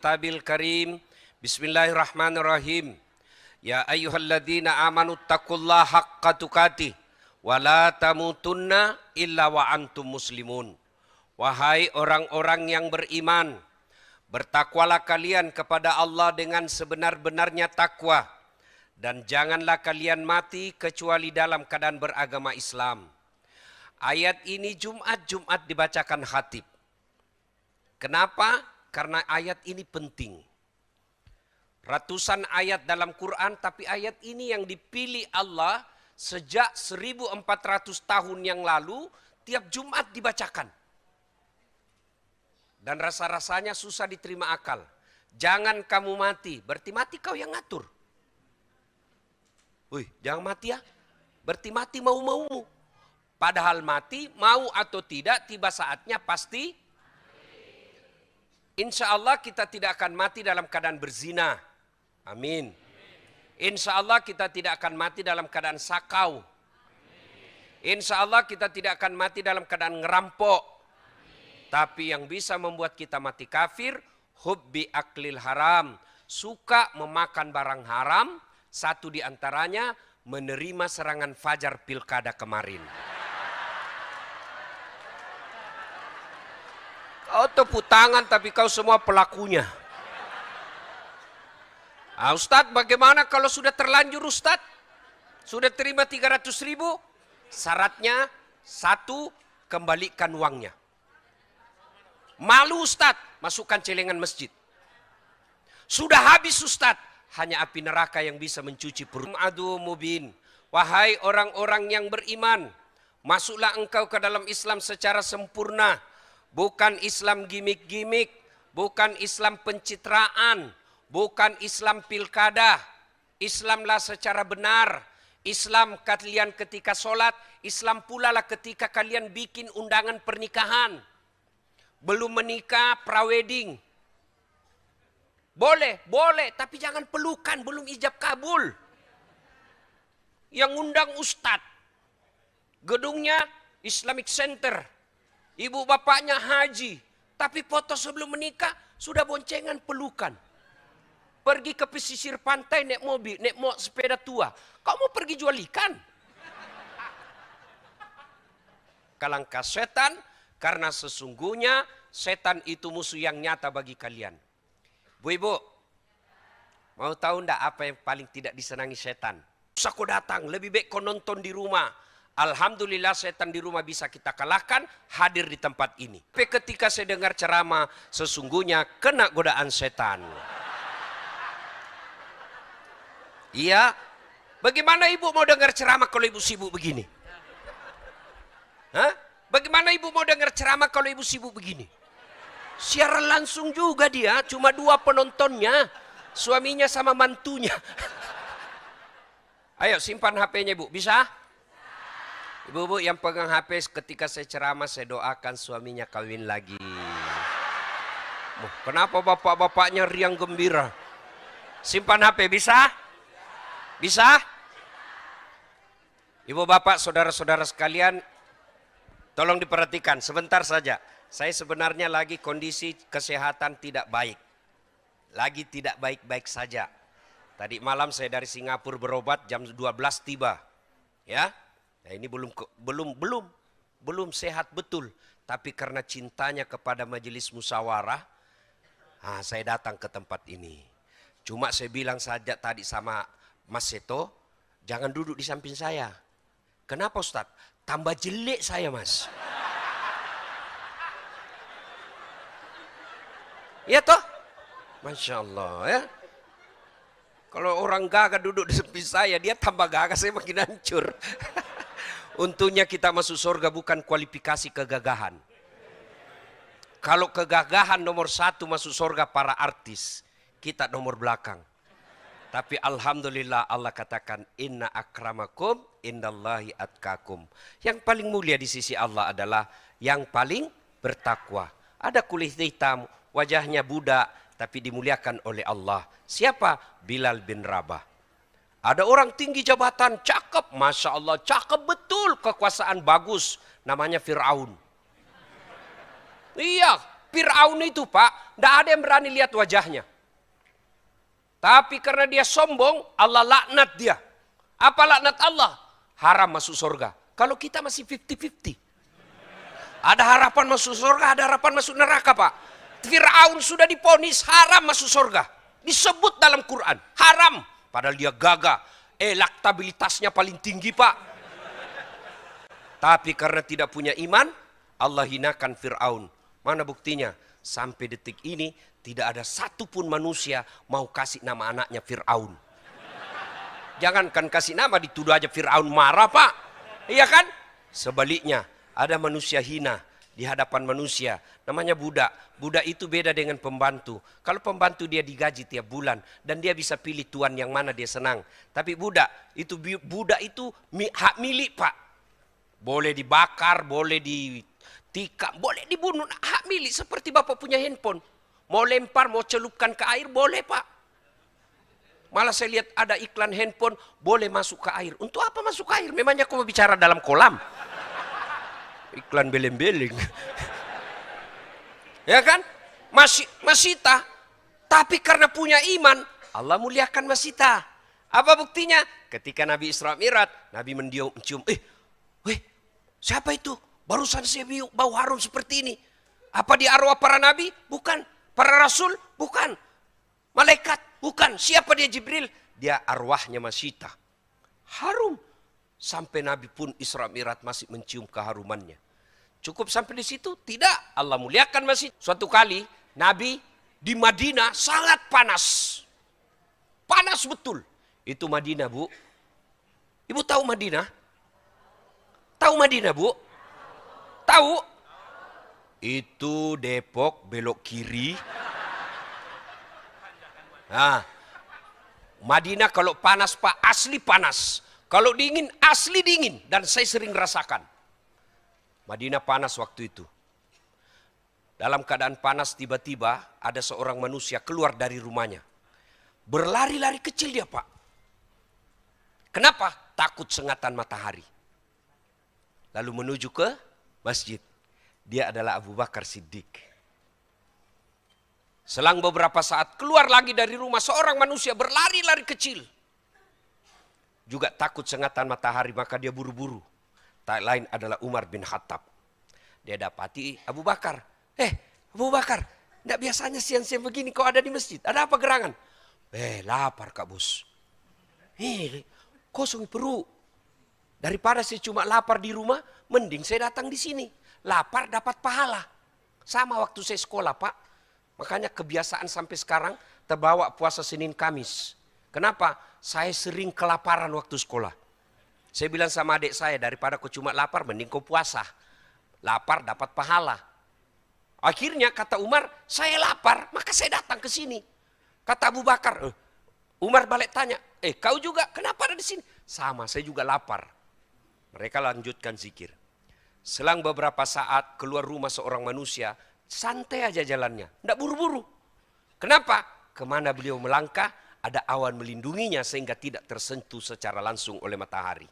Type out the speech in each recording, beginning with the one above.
Tabil Karim. Bismillahirrahmanirrahim. Ya ayyuhalladzina amanu taqullaha haqqa tuqatih wa la tamutunna illa wa antum muslimun. Wahai orang-orang yang beriman, bertakwalah kalian kepada Allah dengan sebenar-benarnya takwa, dan janganlah kalian mati kecuali dalam keadaan beragama Islam. Ayat ini Jumat dibacakan khatib. Kenapa? Karena ayat ini penting. Ratusan ayat dalam Quran, tapi ayat ini yang dipilih Allah sejak 1400 tahun yang lalu, tiap Jumat dibacakan. Dan rasa-rasanya susah diterima akal. Jangan kamu mati, berarti mati kau yang ngatur. Wih, jangan mati ya, berarti mati mau-maumu. Padahal mati, mau atau tidak, tiba saatnya pasti. Insya Allah kita tidak akan mati dalam keadaan berzina. Amin. Insya Allah kita tidak akan mati dalam keadaan sakau. Insya Allah kita tidak akan mati dalam keadaan ngerampok. Tapi yang bisa membuat kita mati kafir, hubbi aklil haram. Suka memakan barang haram. Satu di antaranya menerima serangan fajar pilkada kemarin. Kau tepuk tangan tapi kau semua pelakunya. Ustadz, bagaimana kalau sudah terlanjur Ustadz? Sudah terima 300.000? Syaratnya satu, kembalikan uangnya. Malu Ustadz, masukkan celengan masjid. Sudah habis Ustadz, hanya api neraka yang bisa mencuci perut. Adu mubin. Wahai orang-orang yang beriman, masuklah engkau ke dalam Islam secara sempurna. Bukan Islam gimik-gimik, bukan Islam pencitraan, bukan Islam pilkada. Islamlah secara benar. Islam kalian ketika sholat, Islam pula lah ketika kalian bikin undangan pernikahan. Belum menikah, prawedding. Boleh, tapi jangan pelukan, belum ijab kabul. Yang undang ustadz. Gedungnya Islamic Center. Ibu bapaknya haji, tapi foto sebelum menikah sudah boncengan pelukan. Pergi ke pesisir pantai naik mobil, naik sepeda tua. Kau mau pergi jual ikan? Kalangkah setan, karena sesungguhnya setan itu musuh yang nyata bagi kalian. Bu Ibu, mau tahu ndak apa yang paling tidak disenangi setan? Usah kau datang, lebih baik kau nonton di rumah. Alhamdulillah setan di rumah bisa kita kalahkan, hadir di tempat ini. Tapi ketika saya dengar ceramah, sesungguhnya kena godaan setan. Iya, bagaimana ibu mau dengar ceramah kalau ibu sibuk begini? Hah? Bagaimana ibu mau dengar ceramah kalau ibu sibuk begini? Siaran langsung juga dia, cuma 2 penontonnya, suaminya sama mantunya. Ayo simpan HP-nya ibu, bisa? Ibu-ibu yang pegang HP ketika saya ceramah, saya doakan suaminya kawin lagi. Kenapa bapak-bapaknya riang gembira? Simpan HP, bisa? Bisa? Ibu bapak, saudara-saudara sekalian, tolong diperhatikan sebentar saja. Saya sebenarnya lagi kondisi kesehatan tidak baik. Lagi tidak baik-baik saja. Tadi malam saya dari Singapura berobat, jam 12 tiba. Ya. Nah, ini belum sehat betul, tapi karena cintanya kepada majelis musyawarah, saya datang ke tempat ini. Cuma saya bilang saja tadi sama Mas Seto, jangan duduk di samping saya. Kenapa Ustadz? Tambah jelek saya Mas. Ya toh? Masya Allah ya. Kalau orang gagah duduk di samping saya, dia tambah gagah, saya makin hancur. Untungnya kita masuk surga bukan kualifikasi kegagahan. Kalau kegagahan nomor 1 masuk surga para artis, kita nomor belakang. Tapi alhamdulillah Allah katakan inna akramakum indallahi atqakum. Yang paling mulia di sisi Allah adalah yang paling bertakwa. Ada kulit hitam, wajahnya budak, tapi dimuliakan oleh Allah. Siapa? Bilal bin Rabah. Ada orang tinggi jabatan, cakep, Masya Allah, cakep betul, kekuasaan bagus, namanya Fir'aun. Iya, Fir'aun itu Pak, tidak ada yang berani lihat wajahnya. Tapi karena dia sombong, Allah laknat dia. Apa laknat Allah? Haram masuk surga. Kalau kita masih 50-50. Ada harapan masuk surga, ada harapan masuk neraka Pak. Fir'aun sudah diponis haram masuk surga. Disebut dalam Quran, haram. Padahal dia gagah. Elektabilitasnya paling tinggi Pak. Tapi karena tidak punya iman, Allah hinakan Fir'aun. Mana buktinya? Sampai detik ini tidak ada satupun manusia mau kasih nama anaknya Fir'aun. Jangankan kasih nama, dituduh aja Fir'aun marah Pak. Iya kan? Sebaliknya, ada manusia hina di hadapan manusia. Namanya budak. Budak itu beda dengan pembantu. Kalau pembantu dia digaji tiap bulan. Dan dia bisa pilih tuan yang mana dia senang. Tapi budak itu hak milik Pak. Boleh dibakar, boleh ditikam, boleh dibunuh. Hak milik seperti Bapak punya handphone. Mau lempar, mau celupkan ke air, boleh Pak. Malah saya lihat ada iklan handphone, boleh masuk ke air. Untuk apa masuk ke air? Memangnya kau mau bicara dalam kolam? Iklan beleng-beleng. Ya kan? Masita. Tapi karena punya iman, Allah muliakan Masita. Apa buktinya? Ketika Nabi Isra Mi'raj, Nabi mencium. Siapa itu? Barusan saya bau harum seperti ini. Apa di arwah para nabi? Bukan. Para rasul? Bukan. Malaikat? Bukan. Siapa dia? Jibril? Dia arwahnya Masita. Harum. Sampai Nabi pun Isra Mi'raj masih mencium keharumannya. Cukup sampai di situ? Tidak. Allah muliakan Masita. Suatu kali Nabi di Madinah sangat panas. Panas betul. Itu Madinah Bu. Ibu tahu Madinah? Tahu Madinah Bu? Tahu? Itu Depok belok kiri. Nah, Madinah kalau panas Pak, asli panas. Kalau dingin, asli dingin. Dan saya sering rasakan. Madinah panas waktu itu. Dalam keadaan panas tiba-tiba ada seorang manusia keluar dari rumahnya. Berlari-lari kecil dia Pak. Kenapa? Takut sengatan matahari. Lalu menuju ke masjid. Dia adalah Abu Bakar Siddiq. Selang beberapa saat keluar lagi dari rumah seorang manusia berlari-lari kecil. Juga takut sengatan matahari, maka dia buru-buru. Tak lain adalah Umar bin Khattab. Dia dapati Abu Bakar. Abu Bakar, tidak biasanya siang-siang begini kau ada di masjid. Ada apa gerangan? Lapar Kak Bos. Kosong perut. Daripada saya cuma lapar di rumah, mending saya datang di sini. Lapar dapat pahala. Sama waktu saya sekolah Pak. Makanya kebiasaan sampai sekarang terbawa puasa Senin Kamis. Kenapa? Saya sering kelaparan waktu sekolah. Saya bilang sama adik saya, daripada kau cuma lapar, mending kau puasa. Lapar dapat pahala. Akhirnya kata Umar, saya lapar, maka saya datang ke sini. Kata Abu Bakar, Umar balik tanya, kau juga kenapa ada di sini? Sama, saya juga lapar. Mereka lanjutkan zikir. Selang beberapa saat keluar rumah seorang manusia, santai aja jalannya, tidak buru-buru. Kenapa? Kemana beliau melangkah, ada awan melindunginya sehingga tidak tersentuh secara langsung oleh matahari.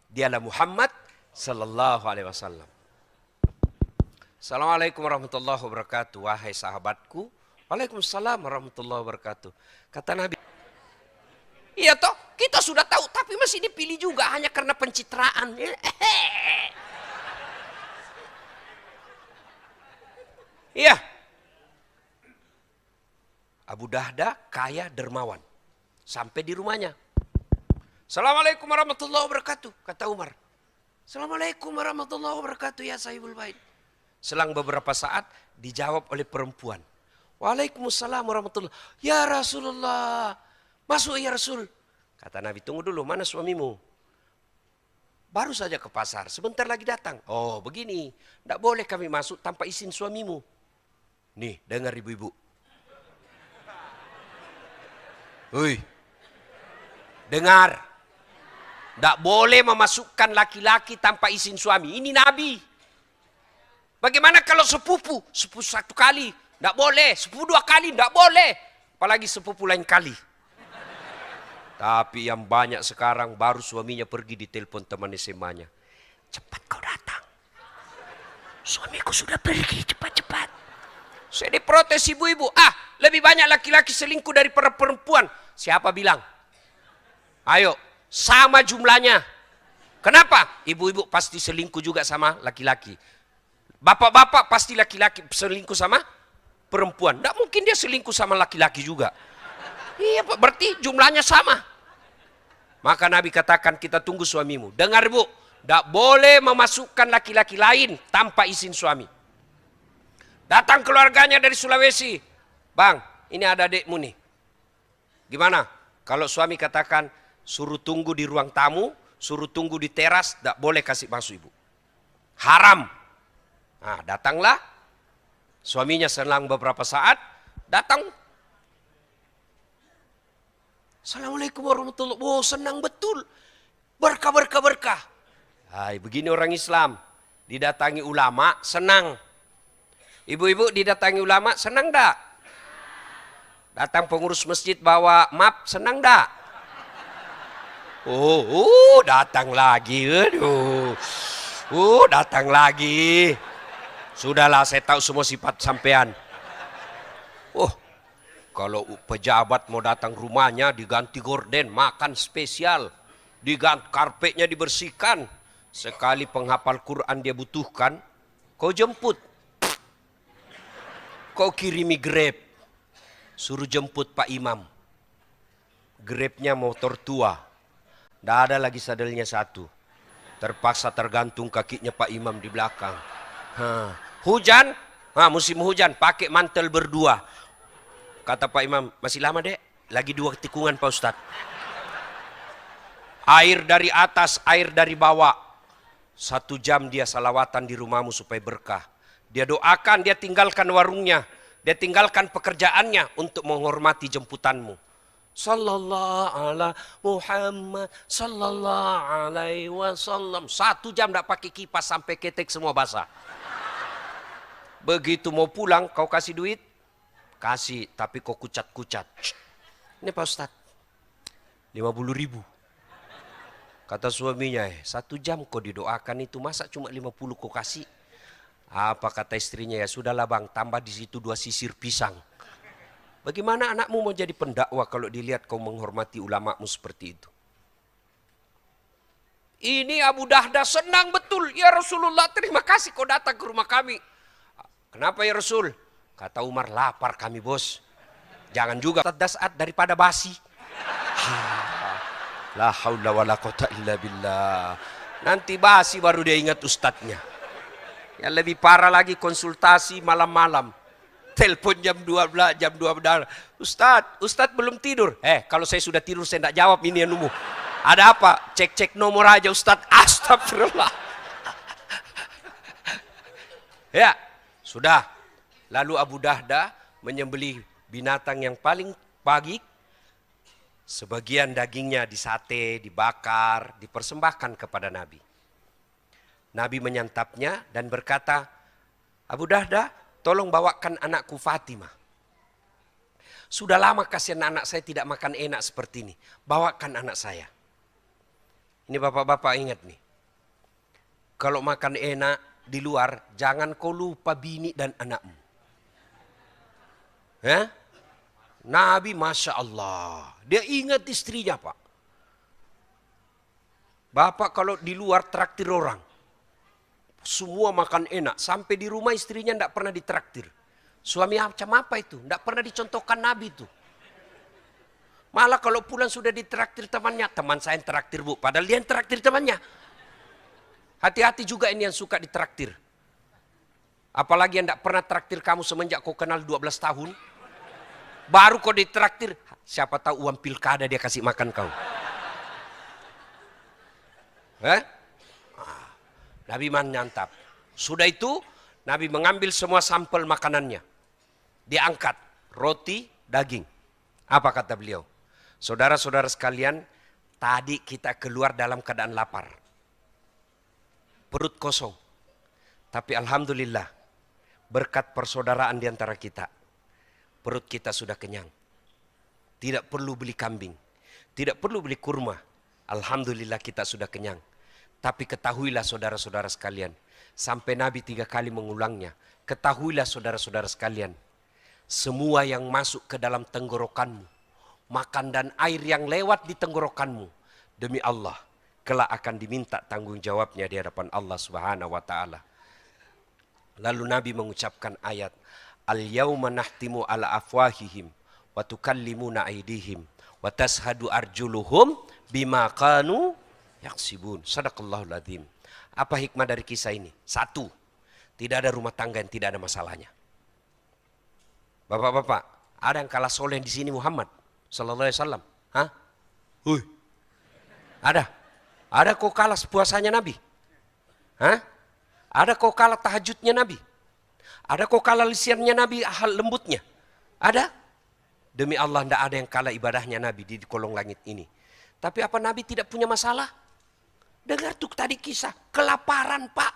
Dialah Muhammad sallallahu alaihi wasallam. Assalamualaikum warahmatullahi wabarakatuh. Wahai sahabatku. Waalaikumsalam warahmatullahi wabarakatuh. Kata Nabi, iya toh, kita sudah tahu, tapi masih dipilih juga hanya karena pencitraan. Iya. Abu Dahda kaya dermawan. Sampai di rumahnya. Assalamualaikum warahmatullahi wabarakatuh. Kata Umar. Assalamualaikum warahmatullahi wabarakatuh ya sahibul bait. Selang beberapa saat dijawab oleh perempuan. Waalaikumsalam warahmatullahi wabarakatuh. Ya Rasulullah. Masuk ya Rasul. Kata Nabi, tunggu dulu, mana suamimu? Baru saja ke pasar, sebentar lagi datang. Oh begini, tidak boleh kami masuk tanpa izin suamimu. Nih, dengar ibu-ibu. Dengar. Tidak boleh memasukkan laki-laki tanpa izin suami. Ini Nabi. Bagaimana kalau sepupu? Sepupu satu kali, tidak boleh. Sepupu dua kali, tidak boleh. Apalagi sepupu lain kali. Tapi yang banyak sekarang baru suaminya pergi ditelepon teman SMA-nya. Cepat kau datang. Suamiku sudah pergi, cepat-cepat. Saya diprotes ibu-ibu. Lebih banyak laki-laki selingkuh daripada perempuan. Siapa bilang? Ayo, sama jumlahnya. Kenapa? Ibu-ibu pasti selingkuh juga sama laki-laki. Bapak-bapak pasti laki-laki selingkuh sama perempuan. Tidak mungkin dia selingkuh sama laki-laki juga. Iya, berarti jumlahnya sama. Maka Nabi katakan, kita tunggu suamimu. Dengar bu, tidak boleh memasukkan laki-laki lain tanpa izin suami. Datang keluarganya dari Sulawesi. Bang, ini ada adekmu nih. Gimana? Kalau suami katakan, suruh tunggu di ruang tamu, suruh tunggu di teras, tidak boleh kasih masuk ibu. Haram. Nah, datanglah. Suaminya selang beberapa saat, datang. Assalamualaikum warahmatullahi wabarakatuh. Oh, senang betul. Berkah, berkah, berkah. Hai, begini orang Islam. Didatangi ulama, senang. Ibu-ibu didatangi ulama, senang enggak? Datang pengurus masjid bawa map, senang enggak? Datang lagi. Aduh. Datang lagi. Sudahlah, saya tahu semua sifat sampean. Kalau pejabat mau datang rumahnya diganti gorden, makan spesial. Diganti karpetnya dibersihkan. Sekali penghafal Quran dia butuhkan, kau jemput. Kau kirimi Grab, suruh jemput Pak Imam. Grabnya motor tua, tidak ada lagi sadelnya satu. Terpaksa tergantung kakinya Pak Imam di belakang. Hujan, musim hujan, pakai mantel berdua. Kata Pak Imam, masih lama dek, lagi 2 tikungan Pak Ustadz. Air dari atas, air dari bawah. 1 jam dia salawatan di rumahmu supaya berkah. Dia doakan, dia tinggalkan warungnya. Dia tinggalkan pekerjaannya untuk menghormati jemputanmu. Sallallahu ala Muhammad, sallallahu alaihi wasallam. 1 jam tidak pakai kipas sampai ketek semua basah. Begitu mau pulang, kau kasih duit? Kasih, tapi kau kucat-kucat. Ini Pak Ustadz, 50.000. Kata suaminya, 1 jam kau didoakan itu, masa cuma 50 kau kasih? Apa kata istrinya, ya sudahlah bang, tambah di situ 2 sisir pisang. Bagaimana anakmu mau jadi pendakwah kalau dilihat kau menghormati ulamamu seperti itu? Ini Abu Dahdah senang betul. Ya Rasulullah, terima kasih kau datang ke rumah kami. Kenapa ya Rasul? Kata Umar, lapar kami bos. Jangan juga tadasat daripada basi. La haula wala quwata illa billah. Nanti basi baru dia ingat ustadznya. Yang lebih parah lagi konsultasi malam-malam. Telepon jam 12, jam 12. Ustadz belum tidur. Kalau saya sudah tidur saya tidak jawab ini anumu. Ada apa? Cek-cek nomor aja Ustadz. Astagfirullah. Ya, sudah. Lalu Abu Dahdah menyembelih binatang yang paling pagi. Sebagian dagingnya disate, dibakar, dipersembahkan kepada Nabi. Nabi menyantapnya dan berkata, Abu Dahdah, tolong bawakan anakku Fatimah. Sudah lama kasihan anak saya tidak makan enak seperti ini. Bawakan anak saya. Ini bapak-bapak ingat nih. Kalau makan enak di luar, jangan kau lupa bini dan anakmu. Nabi Masya Allah. Dia ingat istrinya Pak. Bapak kalau di luar traktir orang. Semua makan enak. Sampai di rumah istrinya tidak pernah ditraktir. Suami macam apa itu? Tidak pernah dicontohkan Nabi itu. Malah kalau pulang sudah ditraktir temannya. Teman saya yang traktir bu. Padahal dia yang traktir temannya. Hati-hati juga ini yang suka ditraktir. Apalagi yang tidak pernah traktir kamu semenjak kau kenal 12 tahun. Baru kau ditraktir. Siapa tahu uang pilkada dia kasih makan kau. Nabi menyantap. Sudah itu Nabi mengambil semua sampel makanannya. Diangkat roti, daging. Apa kata beliau? Saudara-saudara sekalian, tadi kita keluar dalam keadaan lapar. Perut kosong. Tapi alhamdulillah berkat persaudaraan di antara kita. Perut kita sudah kenyang. Tidak perlu beli kambing. Tidak perlu beli kurma. Alhamdulillah kita sudah kenyang. Tapi ketahuilah saudara-saudara sekalian, Sampai Nabi 3 kali mengulangnya. Ketahuilah saudara-saudara sekalian, semua yang masuk ke dalam tenggorokanmu, makan dan air yang lewat di tenggorokanmu, demi Allah, kelak akan diminta tanggung jawabnya di hadapan Allah Subhanahu wa taala. Lalu Nabi mengucapkan ayat, Al-yawma nahtimu ala afwahihim wa tukallimuna aydihim wa tashhadu arjuluhum bima kanu yaksibun. Shadaqallahul adzim. Apa hikmah dari kisah ini? Satu, tidak ada rumah tangga yang tidak ada masalahnya. Bapak-bapak, ada yang kalah soleh di sini Muhammad sallallahu alaihi wasallam? Hah? Hui. Ada? Ada kok kalah puasanya Nabi? Hah? Ada kok kalah tahajudnya Nabi? Ada kok kalah lisannya Nabi, hal lembutnya? Ada? Demi Allah tidak ada yang kalah ibadahnya Nabi di kolong langit ini. Tapi apa Nabi tidak punya masalah? Dengar tuh tadi kisah, kelaparan Pak.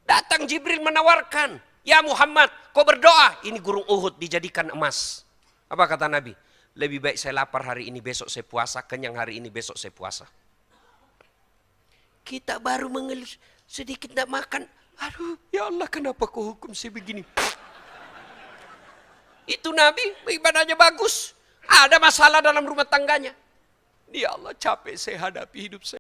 Datang Jibril menawarkan, ya Muhammad, kau berdoa. Ini gunung Uhud dijadikan emas. Apa kata Nabi? Lebih baik saya lapar hari ini, besok saya puasa. Kenyang hari ini, besok saya puasa. Kita baru mengeluh, sedikit tidak makan. Aduh, ya Allah kenapa kau hukum saya begini? Itu Nabi, ibadahnya bagus. Ada masalah dalam rumah tangganya. Ya Allah capek saya hadapi hidup saya.